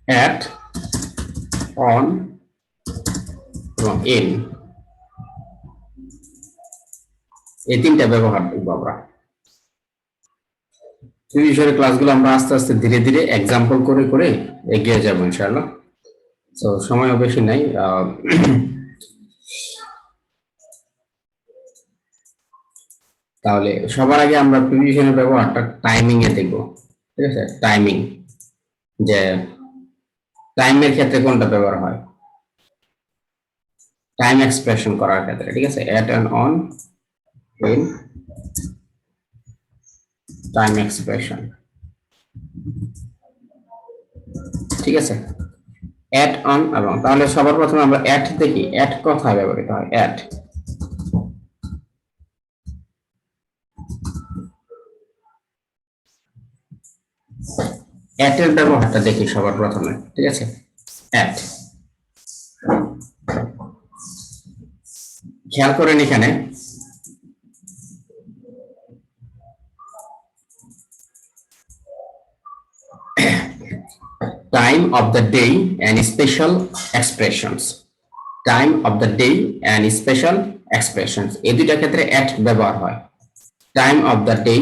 at, on এবং in, এই তিনটা ব্যবহার করবো আমরা। প্রিভিয়াস ক্লাসগুলো আমরা আস্তে আস্তে ধীরে ধীরে এক্সাম্পল করে করে এগিয়ে যাবো ইনশাআল্লাহ। তো সময়ও বেশি নাই। তাহলে সবার আগে আমরা প্রিভিশনের ব্যবহারটা টাইমিং এ দেখব। ঠিক আছে, টাইমিং, যে টাইমের ক্ষেত্রে কোনটা ব্যবহার হয়, টাইম এক্সপ্রেশন করার ক্ষেত্রে। ঠিক আছে, at and on, in, time expression. ঠিক আছে, এট, অন এবং, তাহলে সবার প্রথমে আমরা এট দেখি। এট কোথায় ব্যবহৃত হয়? এট, এট এর ব্যবহারটা দেখি সবার প্রথমে। ঠিক আছে, এট, খেয়াল করেন এখানে time of the day and special expressions, time of the day and special expressions, এই দুইটা ক্ষেত্রে at ব্যবহার হয়। time of the day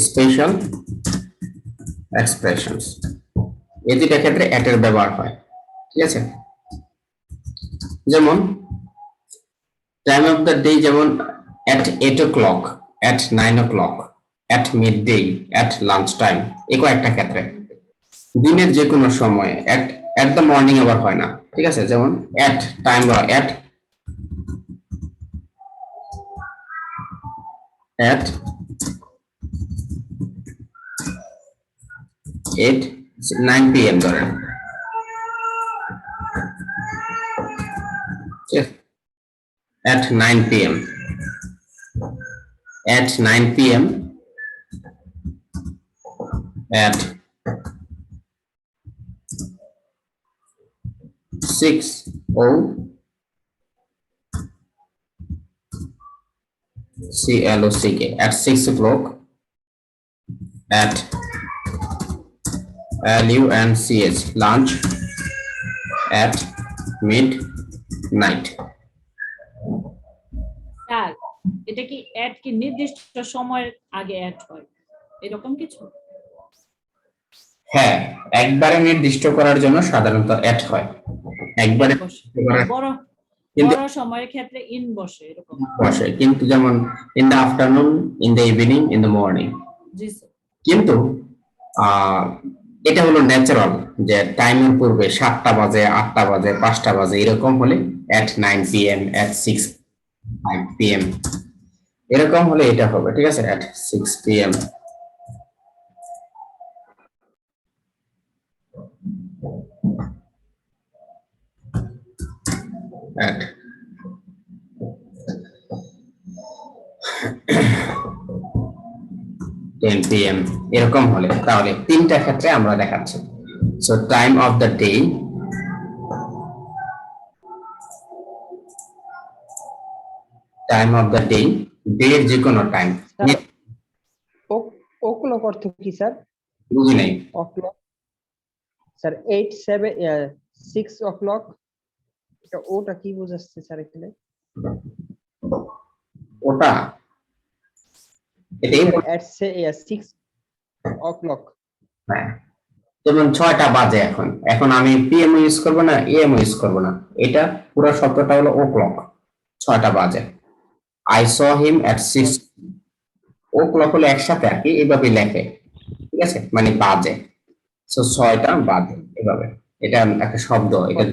special expressions, এই দুইটা ক্ষেত্রে at এর ব্যবহার হয়। ঠিক আছে, যেমন time of the day যেমন at 8 o'clock, at 9 o'clock, at midday, at lunch time, এই কয়েকটা ক্ষেত্রে। দিনের যে কোনো সময় at the morning আবার হয় না। ঠিক আছে, যেমন at টাইম বা at 9 p.m. ধরেন। at 9 p.m. at 9 p.m. at 6 o'clock, at lunch, lunch, at midnight. Sir, এটা কি অ্যাড কি নির্দিষ্ট সময়ের আগে অ্যাড হয় এরকম কিছু? হ্যাঁ, একবারে নির্দিষ্ট করার জন্য সাধারণত অ্যাড হয়। একবারে বড় সময়ের ক্ষেত্রে ইন বসে, এরকম বসে, কিন্তু যেমন in the afternoon, in the evening, in the morning. G sir. কিন্তু এটা হলো ন্যাচারাল, যে টাইমের পূর্বে 7টা বাজে, 8টা বাজে, 5টা বাজে, এরকম হলে at 9 p.m, at 6 p.m, এরকম হলে এটা হবে। ঠিক আছে, at 6 p.m. at 10 p.m, এরকম হলে, তাহলে তিনটা ক্ষেত্রে আমরা দেখাচ্ছি। So time of the day, time of the day, day এর যে কোনো টাইম। ও ক্লক অর্থ কি স্যার? বুঝি নাই। ও ক্লক স্যার 8 7 6 o'clock, এটা ওটা কি বোঝাচ্ছে স্যার এখানে? ওটা এটাই at 6 o'clock, হ্যাঁ, যেমন 6টা বাজে। এখন আমি পিএম ইউজ করব না, এএম ইউজ করব না, এটা পুরো শব্দটা হলো ও ক্লক, 6টা বাজে। I saw him at 6, O clock হলো একসাথে আর কি, এইভাবে লেখে। ঠিক আছে, মানে বাজে, সো 6টা বাজে, এভাবে। এটা একটা শব্দ, এটা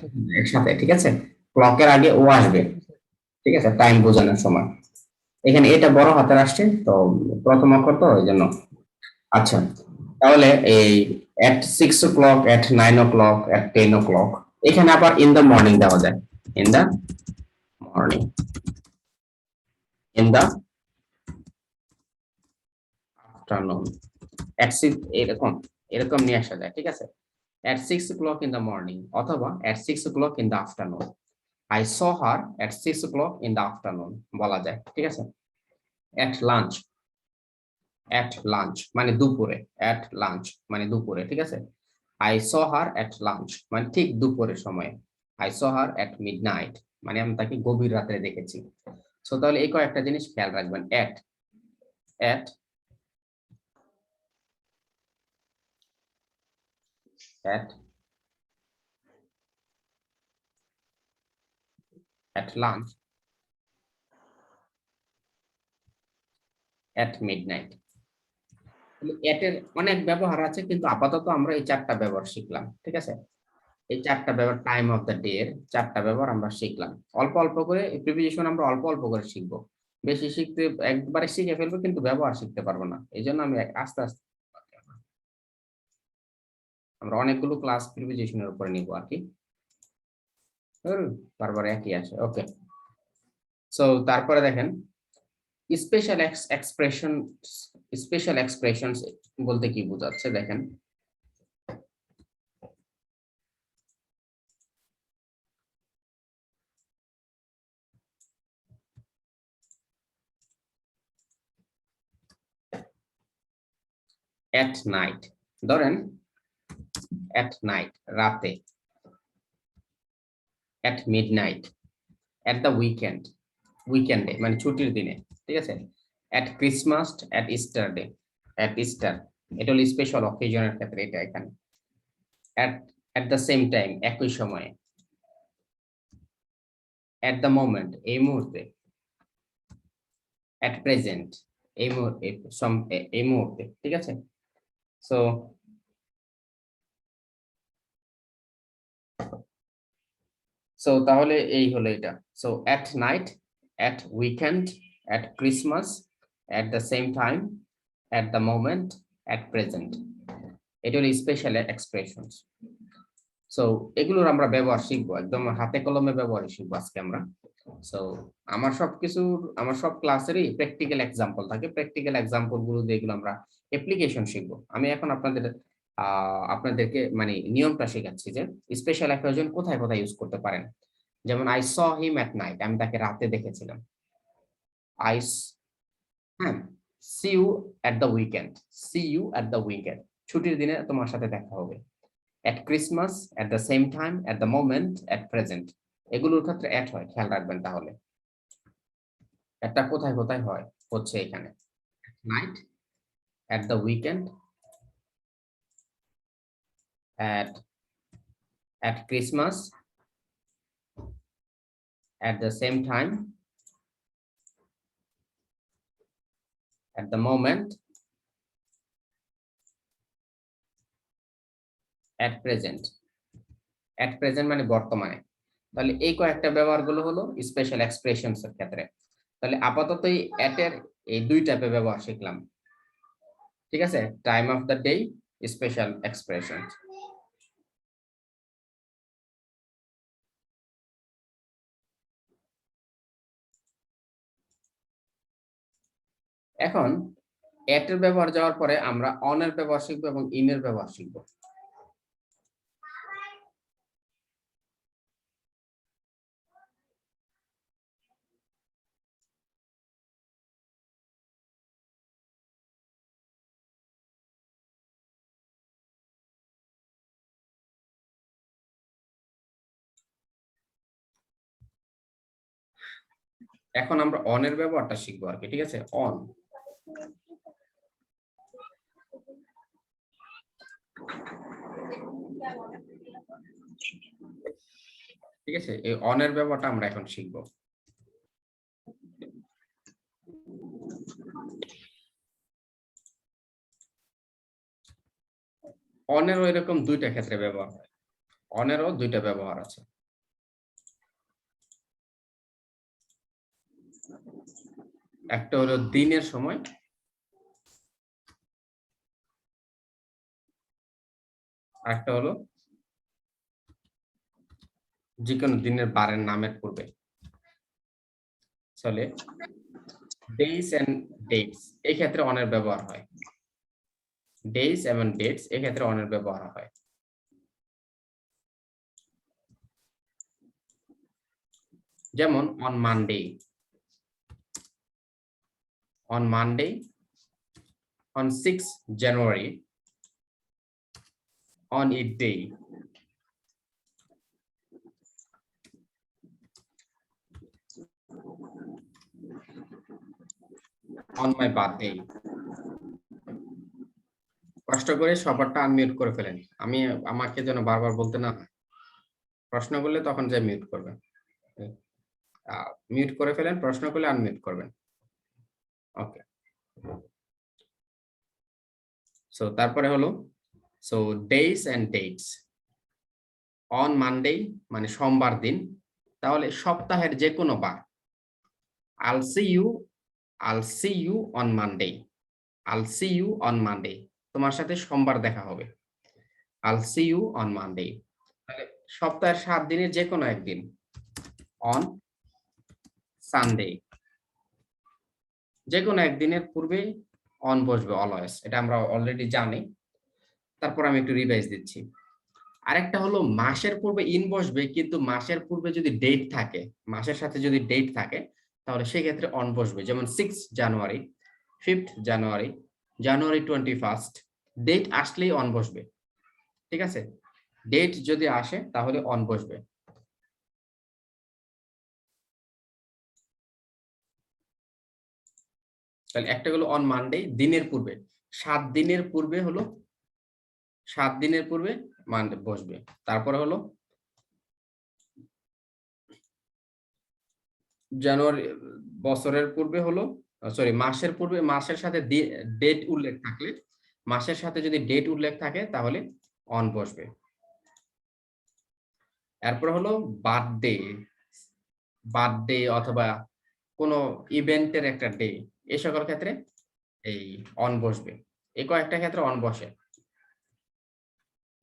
একসাথে। ঠিক আছে, ক্লকের আগে ও আসবে। ঠিক আছে, টাইম বোঝানোর সময়। এখানে এটা বড় হাতের আসছে, তো প্রথম অক্ষর তো ওই জন্য। আচ্ছা, তাহলে এই at 6 o'clock, at 9 o'clock, at 10 o'clock, এখানে আবার in the morning দেওয়া যায়। in the morning, in the afternoon, at 6, এরকম নিয়ে আসা যায়। ঠিক আছে, at 6 o'clock in the morning অথবা at 6 o'clock in the afternoon, I saw her at 6 o'clock in the afternoon বলা যায়। ঠিক আছে, at lunch, at lunch মানে দুপুরে, at lunch মানে দুপুরে, ঠিক আছে। I saw her at lunch মানে ঠিক দুপুরের সময়। I saw her at midnight মানে আমি তাকে গভীর রাতে দেখেছি। সো তাহলে এই কয়েকটা জিনিস খেয়াল রাখবেন। at lunch, at midnight। at এর অনেক ব্যবহার আছে, কিন্তু আপাতত আমরা এই চারটা ব্যবহার শিখলাম, ঠিক আছে। এই চারটা ব্যবহার, টাইম অফ দ্য ডে এর চারটা ব্যবহার আমরা শিখলাম। অল্প অল্প করে প্রিপোজিশন আমরা অল্প অল্প করে শিখবো, বেশি শিখতে একবারে শিখে ফেলবো কিন্তু ব্যবহার শিখতে পারবো না। এই জন্য আমি আস্তে আস্তে আমরা অনেকগুলো ক্লাস প্রিপোজিশনের উপরে নিব আর কি, বারবার একই আসে। ওকে, সো তারপরে দেখেন স্পেশাল এক্সপ্রেশনস বলতে কি বোঝাচ্ছে দেখেন। at night, ধরেন at night রাতে, at midnight, at the weekend মানে ছুটির দিনে, ঠিক আছে। at Christmas, at Easter day, at Easter এটা হলো স্পেশাল অকেশনের ক্ষেত্রে, এটা এখানে। at the same time একই সময়ে, at the moment এই মুহূর্তে, at present এই মুহূর্তে, ঠিক আছে। সো তাহলে এই হলো এটা। So at night, at weekend, at Christmas, at the same time, at the moment, at present, এটা হলো স্পেশাল এক্সপ্রেশনস। সো এগুলোর আমরা ব্যবহার শিখবো, একদম হাতে কলমে ব্যবহার শিখবো আজকে আমরা। সো আমার সব ক্লাসেরই প্র্যাকটিক্যাল এক্সাম্পল থাকে, প্র্যাকটিক্যাল এক্সাম্পল গুলো দিয়ে এগুলো আমরা অ্যাপ্লিকেশন শিখবো। আমি এখন আপনাদেরকে মানে নিয়মটা শেখাচ্ছি যে স্পেশাল অ্যাক্টজন কোথায় কোথায় ইউজ করতে পারেন। যেমন I saw him at night, আমি তাকে রাতে দেখেছিলাম। হ্যাঁ, see you at the weekend, ছুটির দিনে তোমার সাথে দেখা হবে। at Christmas, at the same time, at the moment, at present, এগুলোর ক্ষেত্রে at হয়, খেয়াল রাখবেন। তাহলে এটা কোথায় কোথায় হয়, হচ্ছে এখানে night, at the weekend, at Christmas, at the same time, at the moment, at present মানে বর্তমানে। তাহলে এই কয়েকটা ব্যবহারগুলো হলো স্পেশাল এক্সপ্রেশনস এর ক্ষেত্রে। তাহলে আপাতত এই at এর এই দুই টাইপের ব্যবহার শিখলাম, ঠিক আছে। Time of the day, special expressions. এখন at এর ব্যবহার যাওয়ার পরে আমরা on এর ব্যবহার শিখবো এবং in এর ব্যবহার শিখবো। এখন আমরা on এর ব্যবহারটা শিখবো আর কি, ঠিক আছে। on, ঠিক আছে, এই on এর ব্যবহারটা আমরা এখন শিখবো। on এরও এরকম দুইটা ক্ষেত্রে ব্যবহার হয়, on এরও দুইটা ব্যবহার আছে। একটা হলো দিনের সময়, একটা হলো যে কোনো দিনের বারের নামের পূর্বে চলে। ডেইজ এন্ড ডেটস এই ক্ষেত্রে on এর ব্যবহার হয়, ডেইজ এবং ডেটস এই ক্ষেত্রে on এর ব্যবহার হয়। যেমন on Monday, on 6th January on a day on my birthday. কষ্ট করে সবারটা আনমিউট করে ফেলেন, আমি আমাকে যেন বারবার বলতে না হয়। প্রশ্ন করলে তখন যে মিউট করবেন, মিউট করে ফেলেন, প্রশ্ন করলে আনমিউট করবেন। ওকে, সো তারপরে হলো so days and dates. On Monday মানে সোমবার দিন, তাহলে সপ্তাহের যে কোনো বার। I'll see you on Monday. I'll see you on Monday. তোমার সাথে সোমবার দেখা হবে। I'll see you on Monday. তাহলে সপ্তাহের 7 দিনের যে কোনো একদিন। On Sunday. যে কোনো একদিনের পূর্বে অন বসবে অলওয়েজ, এটা আমরা অলরেডি জানি। তারপর আমি একটু রিভাইজ দিচ্ছি। আরেকটা হলো মাসের পূর্বে ইন বসবে, কিন্তু মাসের পূর্বে যদি ডেট থাকে, মাসের সাথে যদি ডেট থাকে, তাহলে সেক্ষেত্রে অন বসবে। যেমন 6 জানুয়ারি, 5th জানুয়ারি, জানুয়ারি 21st, ডেট আসলেই অন বসবে। ঠিক আছে, ডেট যদি আসে তাহলে অন বসবে। তাহলে একটা হলো অন মানডে, দিনের পূর্বে, 7 দিনের পূর্বে হলো 7 দিনের পূর্বে মানডে বসবে। তারপরে হলো জানুয়ারি, বছরের পূর্বে হলো সরি মাসের পূর্বে, মাসের সাথে ডেট উল্লেখ থাকলে, মাসের সাথে যদি ডেট উল্লেখ থাকে তাহলে অন বসবে। এরপর হলো বার্থডে, বার্থডে অথবা কোনো ইভেন্টের একটা ডে, এই সকল ক্ষেত্রে এই অন বসবে। এই কয়েকটা ক্ষেত্রে অন বসে।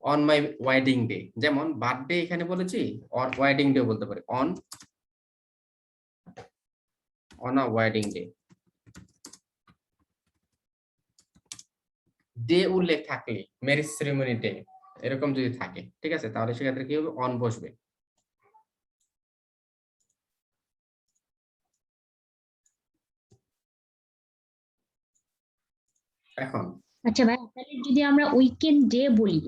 অন মাই ওয়েডিং ডে, যেমন বার্থডে এখানে বলেছি, অর ওয়েডিং ডে বলতে পারি। On a wedding day. Day উল্লেখ থাকলে, ম্যারেজ সেরেমনি ডে এরকম যদি থাকে, ঠিক আছে, তাহলে সেক্ষেত্রে কি হবে, অন বসবে। এখন আচ্ছা ভাই, তাহলে যদি আমরা উইকেন্ড ডে বলি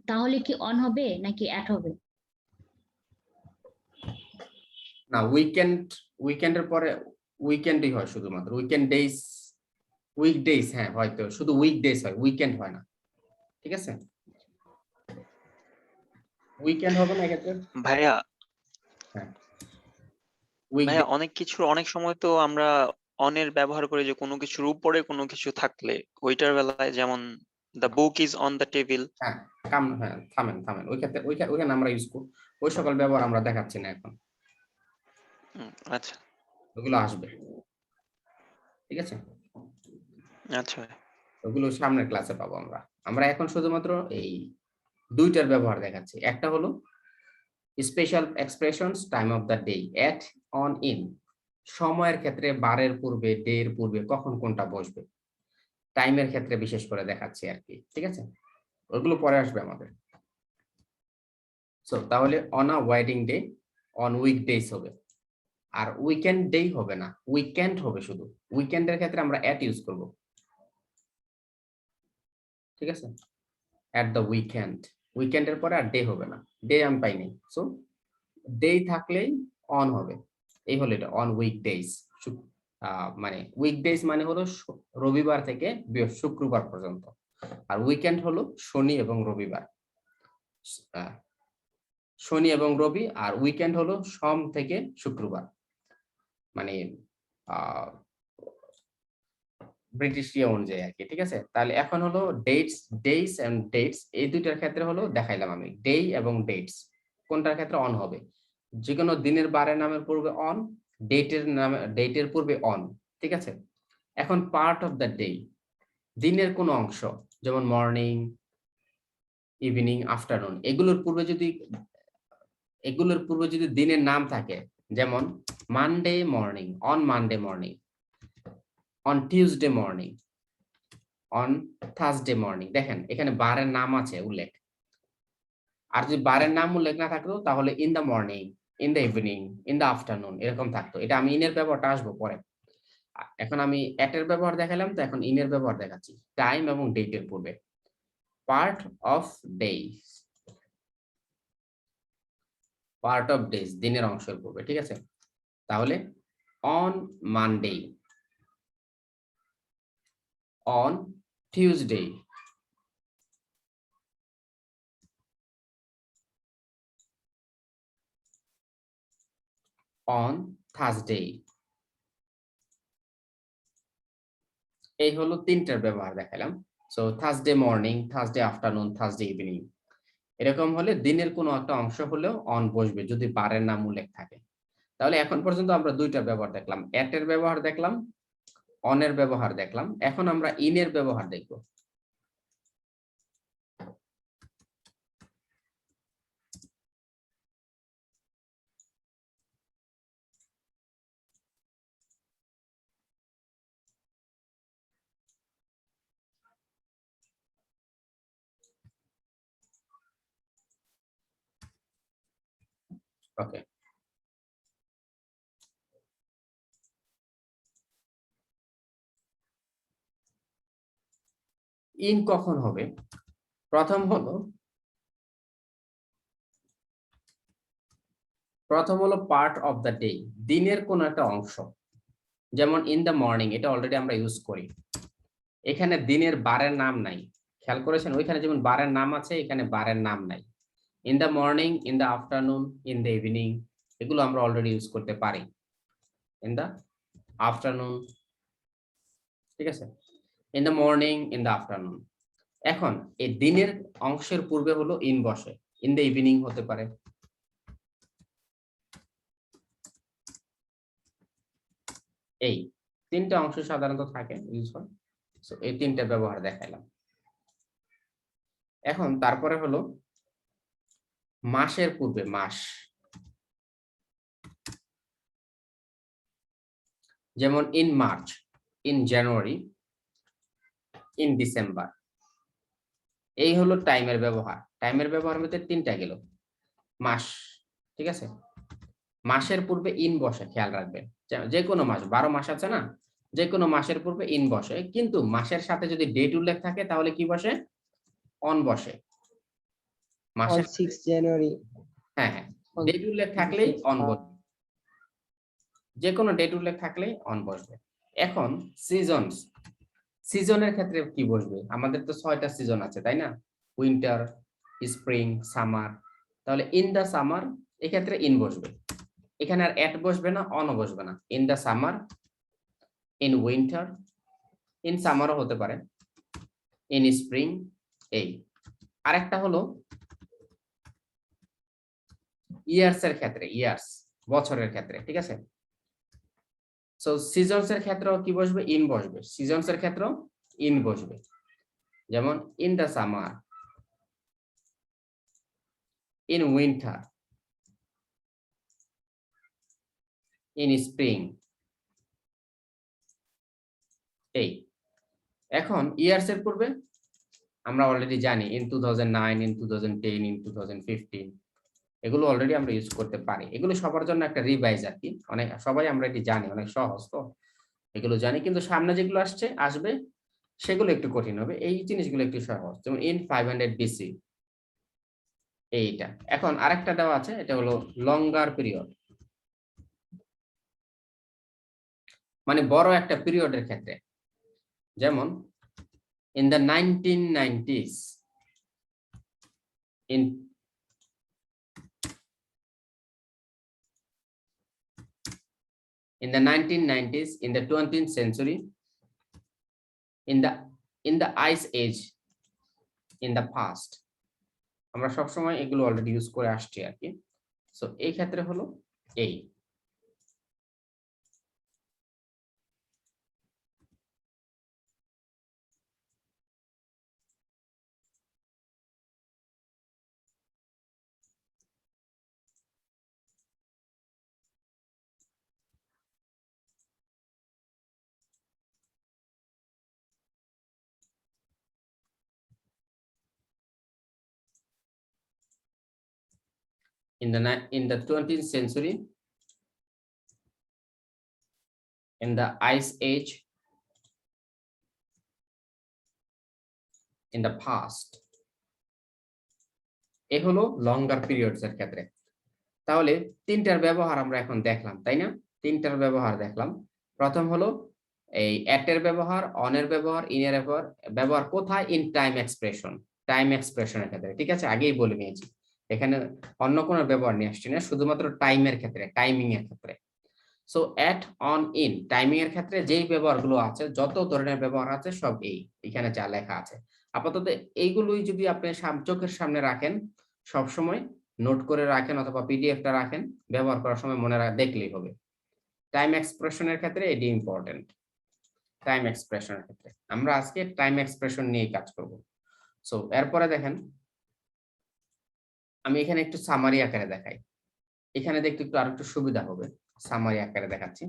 তাহলে কি অন হবে নাকি অ্যাট হবে? না, উইকেন্ডের পরে উইকেন্ডই হয় শুধুমাত্র। উইকেন্ড ডেজ, উইকডেজ, হ্যাঁ হয়তো শুধু উইকডেজ হয়, উইকেন্ড হয় না। ঠিক আছে, উইকেন্ড হবে না এক্ষেত্রে। ভাইয়া হ্যাঁ, ভাইয়া অনেক কিছু, অনেক সময় তো আমরা অনের ব্যবহার করি যে কোনো কিছুর উপরে কোনো কিছু থাকলে, ওইটার বেলায় যেমন the book is on the table. হ্যাঁ হ্যাঁ, থামেন থামেন, ওই ক্ষেত্রে ওইখানে আমরা ইউজ করি, ওই সকল ব্যবহার আমরা দেখাচ্ছি না এখন, আচ্ছা ওগুলো আসবে। ঠিক আছে, আচ্ছা ভাই। ওগুলো সামনের ক্লাসে পাবো আমরা। আমরা এখন শুধুমাত্র এই দুইটার ব্যবহার দেখাচ্ছি। একটা হলো special expressions, time of the day, at, on, in. সময়ের ক্ষেত্রে বারের পূর্বে, ডে এর পূর্বে কখন কোনটা বসবে, টাইমের ক্ষেত্রে বিশেষ করে দেখাচ্ছি আর কি। ঠিক আছে, ওগুলো পরে আসবে আমাদের। সো তাহলে on a wedding day, on weekdays হবে, আর উইকেন্ড ডে হবে না, উইকেন্ড হবে শুধু। উইকেন্ডের ক্ষেত্রে আমরা এট ইউজ করব। ঠিক আছে, এট দ্য উইকেন্ড, উইকেন্ডের পরে আর ডে হবে না, ডে আমি পাইনি। সো ডে থাকলেই অন হবে। এই হলো এটা, অন উইকডেজ। মানে উইকডেজ মানে হলো রবিবার থেকে শুক্রবার পর্যন্ত, আর উইকেন্ড হলো শনি এবং রবিবার। শনি এবং রবি, আর উইকেন্ড হলো সোম থেকে শুক্রবার, মানে ব্রিটিশ ইয়ে অনুযায়ী আর কি। ঠিক আছে, তাহলে এখন হলো ডেটস, ডেইস এন্ড ডেটস, এই দুইটার ক্ষেত্রে হলো দেখাইলাম আমি। ডে এবং ডেটস কোনটার ক্ষেত্রে অন হবে, যে কোনো দিনের বারের নামের পূর্বে অন, ডেটের নামে, ডেটের পূর্বে অন। ঠিক আছে, এখন পার্ট অফ দ্য ডে, দিনের কোন অংশ, যেমন মর্নিং, ইভিনিং, আফটারনুন, এগুলোর পূর্বে যদি দিনের নাম থাকে, যেমন Monday morning, on Monday morning, on Tuesday morning, on Thursday morning. দেখেন এখানে বারের নাম আছে উল্লেখ। আর যদি বারের নাম উল্লেখ না থাকতো তাহলে in the morning, in the evening, in the afternoon এরকম থাকতো। এটা আমি ইনের ব্যবহারটা আসবো পরে। এখন আমি এট এর ব্যবহার দেখালাম, তো এখন ইন এর ব্যবহার দেখাচ্ছি টাইম এবং ডেটের পূর্বে। Part of days, part of days দিনের অংশের পূর্বে, ঠিক আছে। তাহলে on Monday, on Tuesday, on Thursday. এই হলো তিনটার ব্যবহার দেখালাম। So Thursday morning, Thursday afternoon, Thursday evening, এরকম হলে দিনের কোনো একটা অংশ হলেও অন বসবে যদি বারের নাম উল্লেখ থাকে। তাহলে এখন পর্যন্ত আমরা দুইটা ব্যবহার দেখলাম, এট এর ব্যবহার দেখলাম, অন এর ব্যবহার দেখলাম। এখন আমরা ইন এর ব্যবহার দেখব। ওকে, ইন কখন হবে? প্রথম হলো পার্ট অফ দ্য ডে, দিনের কোন একটা অংশ। যেমন ইন দ্য মর্নিং, এটা অলরেডি আমরা ইউজ করি। এখানে দিনের বারের নাম নাই, খেয়াল করেছেন? ওইখানে যেমন বারের নাম আছে, এখানে বারের নাম নাই। In the morning, in the afternoon, in the evening, এগুলো আমরা অলরেডি ইউজ করতে পারি। ইন দ্য আফটারনুন, ঠিক আছে, in the morning, in the afternoon. এখন এই দিনের অংশের পূর্বে হলো ইন বসে, ইন দ্য ইভিনিং হতে পারে। এই তিনটা অংশ সাধারণত থাকে, ইউজ হয়। সো এই তিনটা ব্যবহার দেখাইলাম। এখন তারপরে হলো মাসের পূর্বে মাস, যেমন in March, in January, in December. এই হলো টাইমের ব্যবহার। টাইমের ব্যবহার মধ্যে তিনটা গেল। মাস, ঠিক আছে, মাসের পূর্বে ইন বসে, খেয়াল রাখবেন। যে কোনো মাস, 12 মাস আছে না, যে কোনো মাসের পূর্বে ইন বসে, কিন্তু মাসের সাথে যদি ডেট উল্লেখ থাকে তাহলে কি বসে? অন বসে। On মাসের 6 January. হ্যাঁ হ্যাঁ, on ডেট উল্লেখ থাকলেই 6, অন বসবে, যে কোনো ডেট উল্লেখ থাকলেই অন বসবে। এখন সিজনস, সিজনের ক্ষেত্রে কি বসবে? আমাদের তো 6টা সিজন আছে, তাই না? Winter, spring, summer. তাহলে ইন দা সামার, এক্ষেত্রে ইন বসবে। এখানে আর এট বসবে না, অন বসবে না। In the summer, in winter, in সামারও হতে পারে, ইন স্প্রিং। এই আরেকটা হলো ইয়ার্স এর ক্ষেত্রে, ইয়ার্স বছরের ক্ষেত্রে, ঠিক আছে। সো সিজনস এর ক্ষেত্রেও কি বসবে? ইন বসবে। সিজনস এর ক্ষেত্রেও ইন বসবে, যেমন in the summer, in winter, in spring. এই এখন ইয়ার্স এর পূর্বে আমরা অলরেডি জানি ইন 2009, ইন 2010, ইন 2015, এগুলো অলরেডি আমরা ইউজ করতে পারি। এগুলো সবার জন্য একটা রিভাইজ আর কি, অনেক সবাই আমরা এটি জানি, অনেক সহজ তো, এগুলো জানি। কিন্তু সামনে যেগুলো আসবে সেগুলো একটু কঠিন হবে। এই জিনিসগুলো একটু সহজ, যেমন ইন 500 বিসি, এইটা। এখন আরেকটা দেওয়া আছে, এটা হলো লঙ্গার পিরিয়ড, মানে বড় একটা পিরিয়ডের ক্ষেত্রে। যেমন in the 1990s, in the 1990s, in the 20th century, in the ice age, in the past, আমরা সব সময় এগুলো অলরেডি ইউজ করে আসছি আর কি। সো এই ক্ষেত্রে হলো এই। In the 20th century, in the ice age, in the past. এ হলো লঙ্গার পিরিয়ডস এর ক্ষেত্রে। তাহলে তিনটার ব্যবহার আমরা এখন দেখলাম, তাই না? তিনটার ব্যবহার দেখলাম। প্রথম হলো এই at এর ব্যবহার, on এর ব্যবহার, in এর ব্যবহার কোথায়? ইন টাইম এক্সপ্রেশন, টাইম এক্সপ্রেশনের ক্ষেত্রে, ঠিক আছে? আগেই বলে নিয়েছি, এখানে অন্য কোনো ব্যবহার নিয়ে আসছি না, শুধুমাত্র টাইমের ক্ষেত্রে, টাইমিং এর ক্ষেত্রে। So at, on, in timing এর ক্ষেত্রে যেই ব্যবহারগুলো আছে, যত ধরনের ব্যবহার আছে সব এখানে যা লেখা আছে। আপাতত এইগুলোই যদি আপনি চোখের সামনে রাখেন, সব সময় নোট করে রাখেন অথবা পিডিএফটা রাখেন, ব্যবহার করার সময় মনে দেখলেই হবে। টাইম এক্সপ্রেশনের ক্ষেত্রে এটি ইম্পর্টেন্ট। টাইম এক্সপ্রেশনের ক্ষেত্রে আমরা আজকে টাইম এক্সপ্রেশন নিয়ে কাজ করব। সো এরপরে দেখেন, আমি এখানে একটু সামারি আকারে দেখাই, এখানে দেখতে একটু আরেকটু সুবিধা হবে, সামারি আকারে দেখাচ্ছি।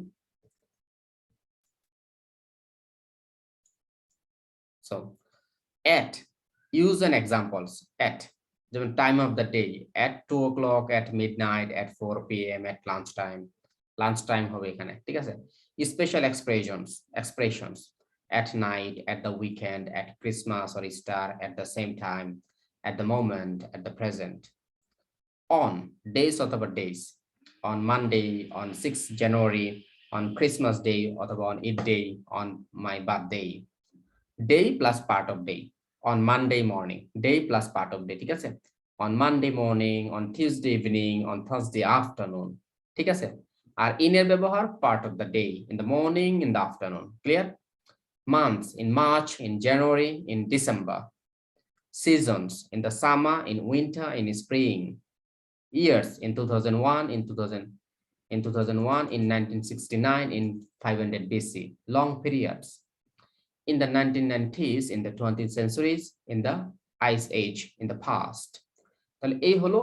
So at, use and examples. At যেমন time of the day, at 2 o'clock, at midnight, at 4 p.m, at lunchtime হবে এখানে, ঠিক আছে? Special expressions at night, at the weekend, at Christmas or Easter, at the same time, at the moment, at the present. On days অথবা days, on Monday, on 6th January, on Christmas day অথবা on Eid day, on my birthday. Day plus part of day, on Monday morning, day plus part of day, ঠিক আছে? On Monday morning, on Tuesday evening, on Thursday afternoon, ঠিক আছে? আর in এর ব্যবহার part of the day, in the morning, in the afternoon, clear? Months, in March, in January, in December. Seasons, in the summer, in winter, in spring. Years, in 2001, in 2001, in 1969, in 500 BC. Long periods, in the 1990s, in the 20th centuries, in the ice age, in the past. তাহলে এই হলো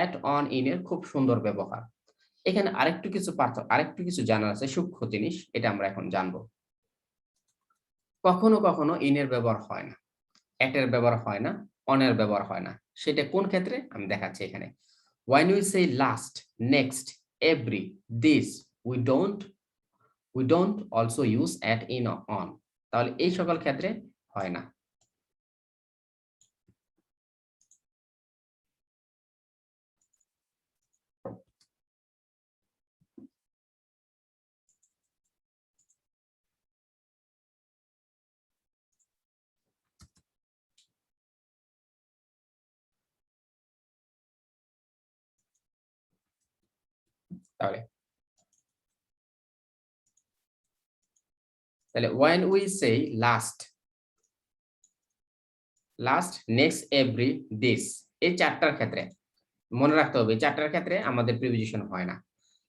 at, on, in এর খুব সুন্দর ব্যবহার। এখানে আরেকটু কিছু জানার আছে, সূক্ষ্ম জিনিস, এটা আমরা এখন জানবো। কখনো কখনো in এর ব্যবহার হয় না, at এর ব্যবহার হয় না, on এর ব্যবহার হয় না। সেটা কোন ক্ষেত্রে আমি দেখাচ্ছি এখানে। When we say last, next, every, this, we don't also use at, in, or on. তাহলে এই সকল ক্ষেত্রে হয় না। তাহলে when we say last, next, every, this, এই চারটার ক্ষেত্রে মনে রাখতে হবে, চারটার ক্ষেত্রে আমাদের প্রিপোজিশন হয় না।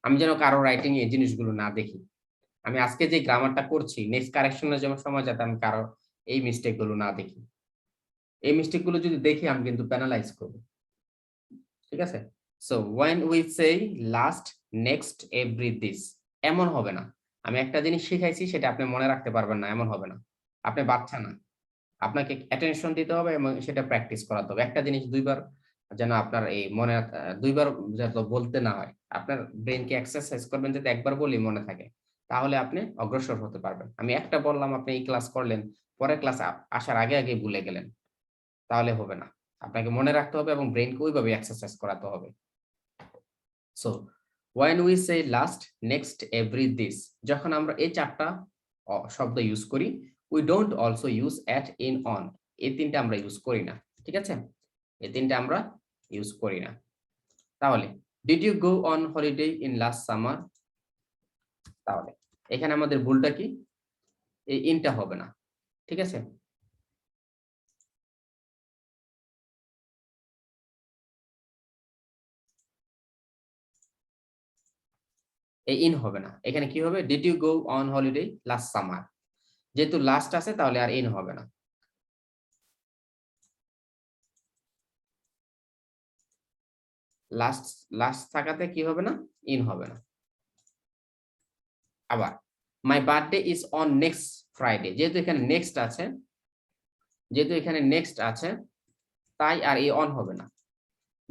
আমি যেন কারো রাইটিং এই জিনিসগুলো না দেখি, আমি আজকে যে গ্রামারটা করছি, নেক্সট কারেকশনের যেমন সময় যাতে আমি কারো এই মিস্টেক গুলো না দেখি। এই মিস্টেক গুলো যদি দেখি আমি কিন্তু পেনালাইজ করব, ঠিক আছে? So when we say last, next, every, this, এমন হবে না। আমি একটা জিনিস শিখাইছি সেটা আপনি মনে রাখতে পারবেন না, এমন হবে না। আপনি বাচ্চা না, আপনাকে অ্যাটেনশন দিতে হবে এবং সেটা প্র্যাকটিস করাতে হবে। একটা জিনিস দুইবার যেন আপনার এই মনে দুইবার যাতে বলতে না হয়, আপনার ব্রেনকে এক্সারসাইজ করবেন যাতে একবার বলি মনে থাকে, তাহলে আপনি অগ্রসর হতে পারবেন। আমি একটা বললাম, আপনি এই ক্লাস করলেন, পরের ক্লাস আসার আগে আগে ভুলে গেলেন, তাহলে হবে না। আপনাকে মনে রাখতে হবে এবং ব্রেনকে ওইভাবে এক্সারসাইজ করাতে হবে। So when we say last, next, every, this, যখন আমরা এই চারটা শব্দ ইউজ করি, we don't also use at, in, on, এই তিনটা আমরা ইউজ করি না, ঠিক আছে? এই তিনটা আমরা ইউজ করি না। তাহলে did you go on holiday in last summer? তাহলে এখানে আমাদের ভুলটা কি, এই ইনটা হবে না, ঠিক আছে? এই ইন হবে না, এখানে কি হবে, did you go on holiday last summer, যেহেতু লাস্ট আছে তাহলে আর ইন হবে না। লাস্ট থাকাতে কি হবে না, ইন হবে না। আবার my birthday is on next Friday, যেহেতু এখানে নেক্সট আছে তাই আর এই অন হবে না।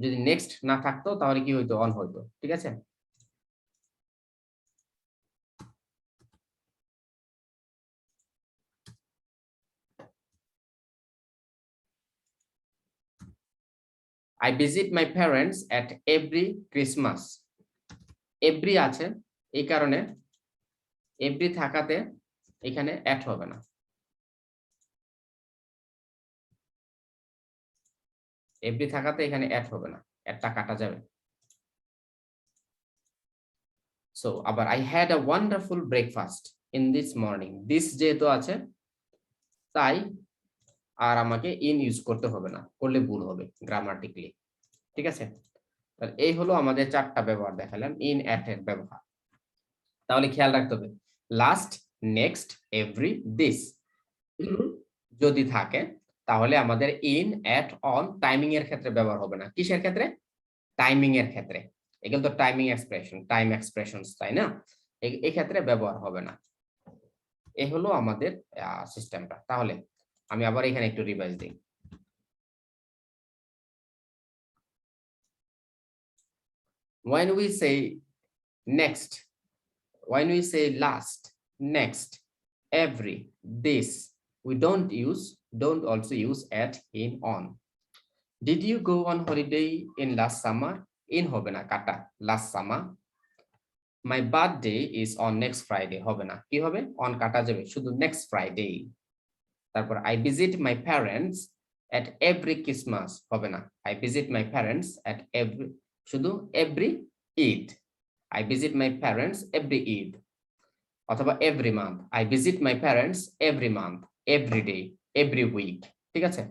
যদি নেক্সট না থাকতো তাহলে কি হইতো, অন হইতো, ঠিক আছে? I visit my parents at every Christmas. Every আছে এই কারণে every থাকাতে এখানে at হবে না। every থাকাতে এখানে at হবে না, atটা কাটা যাবে। So আবার I had a wonderful breakfast in this morning. This যেহেতু আছে তাই আর আমাকে in ইউজ করতে হবে না, করলে ভুল হবে গ্রামাটিক্যালি। ঠিক আছে, তাহলে এই হলো আমাদের চারটা ব্যবহার দেখালাম in at এর ব্যবহার। তাহলে খেয়াল রাখতে হবে লাস্ট, নেক্সট, এভরি, দিস যদি থাকে তাহলে আমাদের in, at, on টাইমিং এর ক্ষেত্রে ব্যবহার হবে না। কিসের ক্ষেত্রে? টাইমিং এর ক্ষেত্রে। এগুলো তো টাইমিং এক্সপ্রেশন, টাইম এক্সপ্রেশনস, তাই না? এই ক্ষেত্রে ব্যবহার হবে না। এই হলো আমাদের সিস্টেমটা। তাহলে আমি আবার এখানে একটু রিভাইজ দিই। When we say next, when we say last, next, every, this, we don't also use at, in, on. Did you go on holiday in last summer? In হবে না, কাটা, last summer. My birthday is on next Friday হবে না, কি হবে? On কাটা যাবে, শুধু next Friday। তারপর I visit my parents at every Christmas হবে না, I visit my parents at every, শুধু every Eid। I visit my parents every Eid। অথবা every month, I visit my parents every month, every day, every week। ঠিক আছে,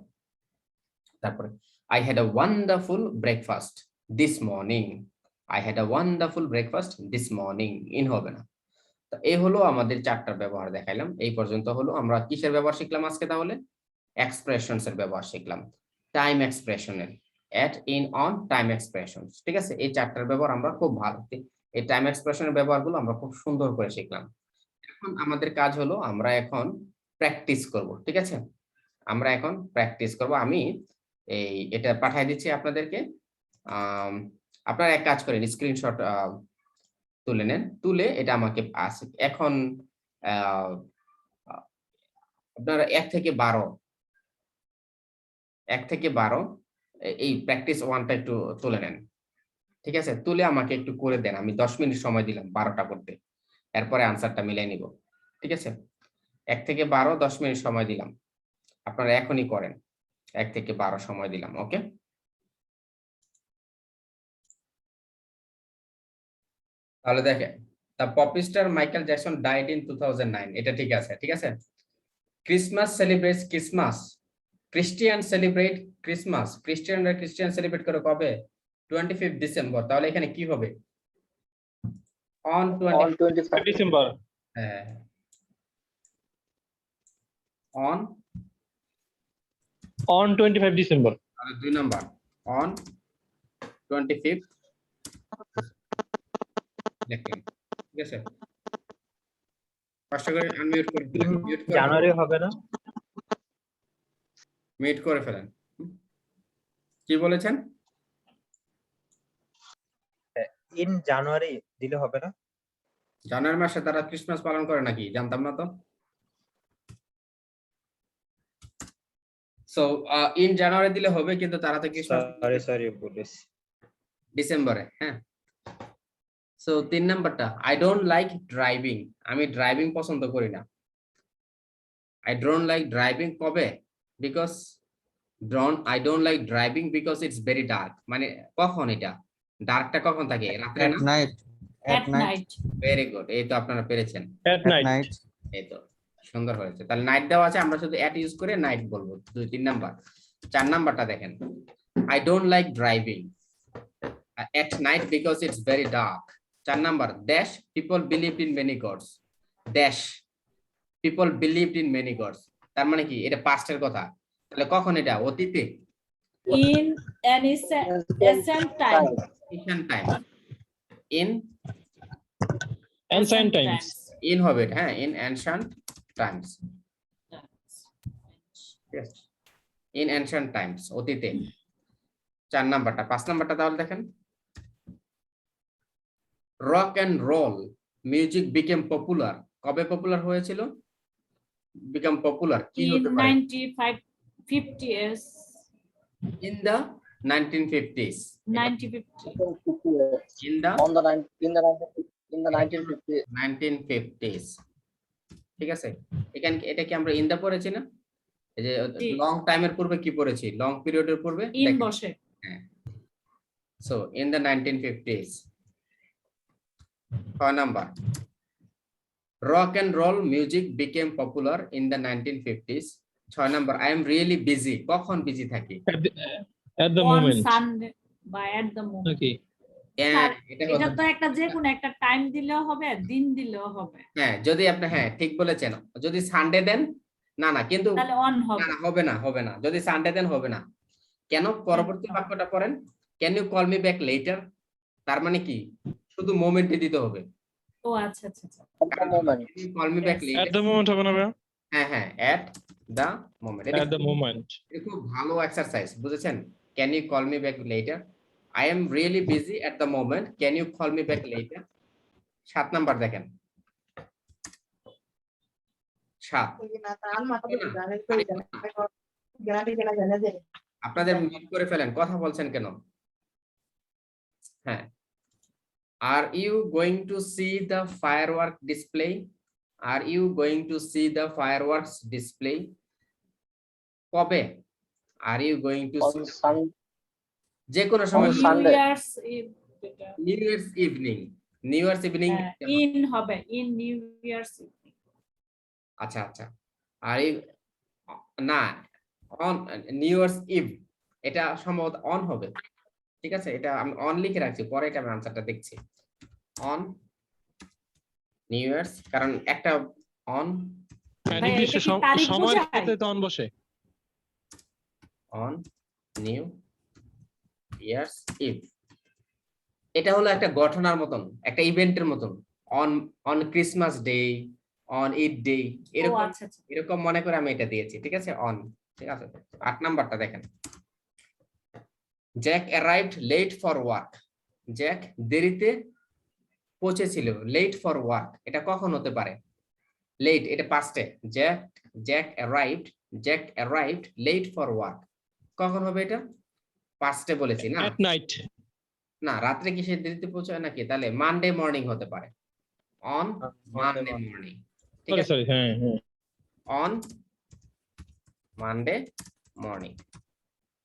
তারপরে I had a wonderful breakfast this morning। I had a wonderful breakfast this morning। in হবে না। তো এই হলো আমাদের চারটা ব্যবহার দেখাইলাম। এই পর্যন্ত হলো আমরা কিসের ব্যবহার শিখলাম আজকে? তাহলে এক্সপ্রেশনস এর ব্যবহার শিখলাম, টাইম এক্সপ্রেশনের, at, in, on, time expressions. ঠিক আছে, এই চারটার ব্যবহার আমরা খুব ভালো, এই টাইম এক্সপ্রেশনের ব্যবহারগুলো আমরা খুব সুন্দর করে শিখলাম। এখন আমাদের কাজ হলো আমরা এখন প্র্যাকটিস করব। ঠিক আছে, আমরা এখন প্র্যাকটিস করব। আমি এটা পাঠিয়ে দিচ্ছি আপনাদেরকে। আপনারা এক কাজ করেন, স্ক্রিনশট তুলে নেন, তুলে এটা আমাকে এখন আপনারা 1 থেকে 12 এই প্র্যাকটিস 1টা একটু তুলে নেন। ঠিক আছে, তুলে আমাকে একটু করে দেন। আমি 10 মিনিট সময় দিলাম 12টা করতে, এরপরে আনসারটা মিলাই নিব। ঠিক আছে, 1 থেকে 12, 10 মিনিট সময় দিলাম, আপনারা এখনই করেন। 1 থেকে 12 সময় দিলাম। ওকে, তাহলে দেখেন, the pop star Michael Jackson died in 2009, এটা ঠিক আছে। ঠিক আছে, Christmas celebrates Christmas, Christian celebrate Christmas, ক্রিশ্চিয়ানরা ক্রিশ্চিয়ান সেলিব্রেট করে কবে? 25 ডিসেম্বর। তাহলে এখানে কি হবে? On 25 December. হ্যাঁ, অন 25 ডিসেম্বর। তাহলে 2 নাম্বার, অন 25 লিখেন। ঠিক আছে, কষ্ট করে আনমিউট করে ফেলেন, মিউট করে জানুয়ারি হবে না? মিউট করে ফেলেন। কি বলেছেন? ইন জানুয়ারি দিলে হবে না? জানুয়ারি মাসে তারা ক্রিসমাস পালন করে নাকি? জানতাম না তো। সো ইন জানুয়ারি দিলে হবে, কিন্তু তারা তো ক্রিসমাস সরি বলেছি ডিসেম্বরে। হ্যাঁ, সো 3 নাম্বারটা, আই ডোন্ট লাইক ড্রাইভিং, আমি ড্রাইভিং পছন্দ করি না। আই ডোন্ট লাইক ড্রাইভিং কবে? Because I don't like driving because it's very dark. মানে কখন এটা ডার্কটা কখন থাকে? রাতে না? at night। ভেরি গুড, এই তো আপনারা পেরেছেন। At night. এই তো সুন্দর হয়েছে। তাহলে নাইট দেওয়া আছে, আমরা শুধু অ্যাট ইউজ করে নাইট বলবো। 2, 3 নাম্বার। 4 নাম্বারটা দেখেন, I don't like driving at night because it's very dark। 4 number, dash people believed in many gods, dash people believed in many gods। তার মানে কি? এটা পাস্টের কথা। তাহলে কখন এটা? অতীতে, in an ancient time। ancient time, in Ancient times। in হবে এটা, হ্যাঁ, in ancient times। Yes, in ancient times, অতীতে। 4 নাম্বারটা। 5 নাম্বারটা তাহলে দেখেন, rock and roll music became popular, কবে পপুলার হয়েছিল? বিকাম পপুলার কি in হতে পারে? 50 years। In the 1950s 1950 in the On the 1950s. ঠিক আছে, এখানে এটা কি আমরা ইন দা পড়েছি না? এই যে জি। লং টাইমের পূর্বে কি পড়েছি? লং পিরিয়ডের পূর্বে ইন দেখেন। বসে So in the 1950s. 6 number. Rock and roll music became popular in the 1950s. 6 number. I am really busy. কখন বিজি থাকি? At the on moment. Sunday বা at the moment. Okay. Sir, এটা এটা হতে- তো একটা যে কোনো একটা টাইম দিলেও হবে, দিন দিলেও হবে, হ্যাঁ, যদি আপনি হ্যাঁ ঠিক বলেছেন, যদি সানডে দেন না কিন্তু তাহলে অন না হবে। না হবে না যদি সানডে দেন হবে না। কেন? পরবর্তী একদম। বাক্যটা পড়েন, can you call me back later, তার মানে কি শুধু মোমেন্টে দিতে হবে। ও আচ্ছা আচ্ছা আচ্ছা। At the moment. Can you call me back Yes. Later, At the moment হবে না ভাইয়া? হ্যাঁ হ্যাঁ at the moment. At the moment. এটা খুব ভালো এক্সারসাইজ, বুঝেছেন? Can you call me back later, I am really busy at the moment, can you call me back later. 7 number দেখেন, 7 আপনাদের মিউট করে ফেলেন, কথা বলছেন কেন? হ্যাঁ, are you going to see the firework display, are you going to see the fireworks display, কবে? Are you going to On যে কোনো সময়, On Sunday. New Year's evening, New Year's evening, in হবে, ইন নিউ ইয়ার্স। আচ্ছা আচ্ছা, আর না on new years eve, এটা সম্ভবত অন হবে, ঠিক আছে, এটা আমি অন লিখে রাখছি, পরে এটা আমি আনসারটা দেখছি। অন নিউ ইয়ার্স, কারণ একটা অন হ্যাঁ, ভাই, নির্দিষ্ট এটা কি তারিখ সময়ের বোঝায়? সাথে তো on বসে। অন নিউ ইয়ার্স ইভ, এটা হলো একটা ঘটনার মতন, একটা ইভেন্টের মতন। On on Christmas day, on Eid day, ও এরকম আচ্ছা আচ্ছা। এরকম মনে করে আমি এটা দিয়েছি, ঠিক আছে, অন, ঠিক আছে। 8 নাম্বারটা দেখেন, Jack arrived late for work, Jack দেরিতে পৌঁছেছিল, লেট ফর ওয়ার্ক, এটা কখন হতে পারে? লেট, এটা পাস্টে, Jack arrived late for work, কখন হবে এটা? পাস্টে বলেছি না? At night. না, রাত্রে কি সে দেরিতে পৌঁছায় নাকি? তাহলে মানডে মর্নিং হতে পারে, অন মানডে মর্নিং, ঠিক আছে, Sorry, হ্যাঁ, হ্যাঁ। অন মানডে মর্নিং,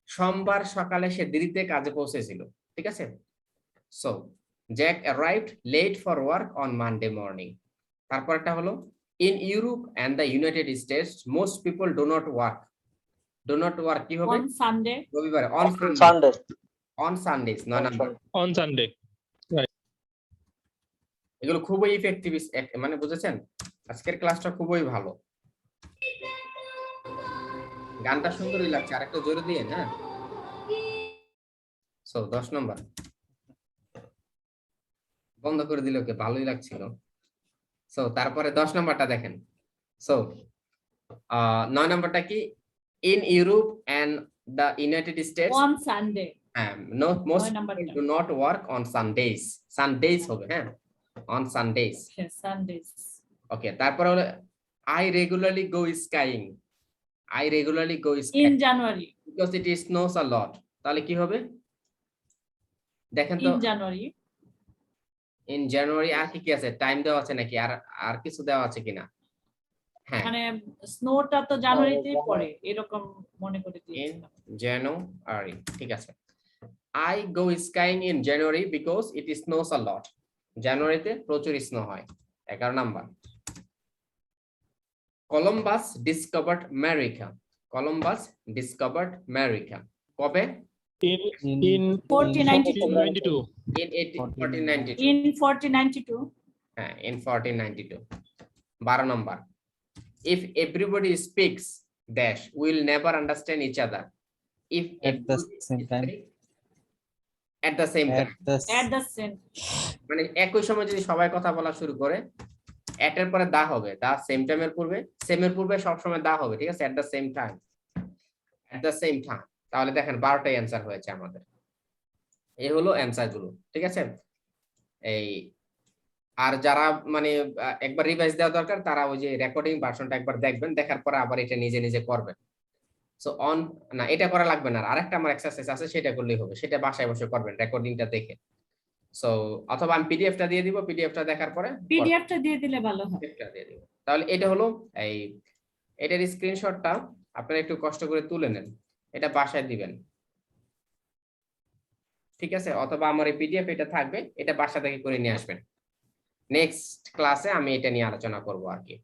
সোমবার সকালে সে দেরিতে কাজে পৌঁছেছিল, ঠিক আছে। So Jack arrived late for work on Monday morning. তারপরটা হলো, in Europe and the United States most people do not work, কি হবে? On Sunday. রবিবারে, on Sunday. On Sundays. 9 number, On Sunday. এগুলো খুবই ইফেক্টিভ, মানে বুঝেছেন, আজকের ক্লাসটা খুবই ভালো, গানটা সুন্দরই লাগছে, আরেকটু জোরে দিয়ে না। সো 10 নাম্বার বন্ধ করে দিল, ওকে ভালোই লাগছিল। সো তারপরে 10 নাম্বারটা দেখেন। সো 9 নাম্বারটা কি? In Europe and the United States on Sunday. Most 9 নাম্বারটা। Do not work on Sundays, Sundays হবে, হ্যাঁ, অন সানডেজ। সানডেজ। ওকে, তারপরে হলো, I regularly go skiing, I regularly go in skiing January. Because it snows a lot, তাহলে কি হবে দেখেন তো? In January. ইন জানুয়ারি, আর কি কি আছে? টাইম দেওয়া আছে নাকি? আর কিছু দেওয়া আছে কিনা? হ্যাঁ, মানে স্নোটা তো জানুয়ারিতেই পড়ে, এরকম মনে করে ইন দিয়েছিলাম। জানুয়ারি, ঠিক আছে। I go skiing in January because it snows a lot, জানুয়ারিতে প্রচুর স্নো হয়। 11 number, Columbus discovered America, Columbus discovered America, কবে? In 1492। 1492. In 1492, in 1492। হ্যাঁ, in 1492। 12 number, if everybody speaks dash we'll never understand each other, if At the everybody same time. speaks at the same time, at the same. মানে একই সময় যদি সবাই কথা বলা শুরু করে, at এর পরে দা হবে, দা সেম টাইমের পূর্বে, সেম এর পূর্বে সব সময় দা হবে, ঠিক আছে, at the same time, at the same time। তাহলে দেখেন 12টাই অ্যানসার হয়েছে আমাদের, এই হলো অ্যানসার গুলো, ঠিক আছে। এই আর যারা মানে একবার রিভাইজ দেওয়া দরকার, তারা ওই যে রেকর্ডিং ভার্সনটা একবার দেখবেন, দেখার পরে আবার এটা নিজে নিজে করবেন, সো অন না, এটা করা লাগবে না, আরেকটা আমার এক্সারসাইজ আছে, সেটা করলেই হবে, সেটা বাসায় বসে করবেন রেকর্ডিংটা দেখে। সো অথবা আমি পিডিএফটা দিয়ে দিব, পিডিএফটা দেখার পরে পিডিএফটা দিয়ে দিলে ভালো হয়। পিডিএফটা দিয়ে দিব। তাহলে এটা হলো এই এটার স্ক্রিনশটটা আপনারা একটু কষ্ট করে তুলে নেন, এটা বাসায় দিবেন, ঠিক আছে? অথবা আমার এই পিডিএফ এটা থাকবে, এটা বাসা থেকে করে নিয়ে আসবেন। নেক্সট ক্লাসে আমি এটা নিয়ে আলোচনা করব আর কি।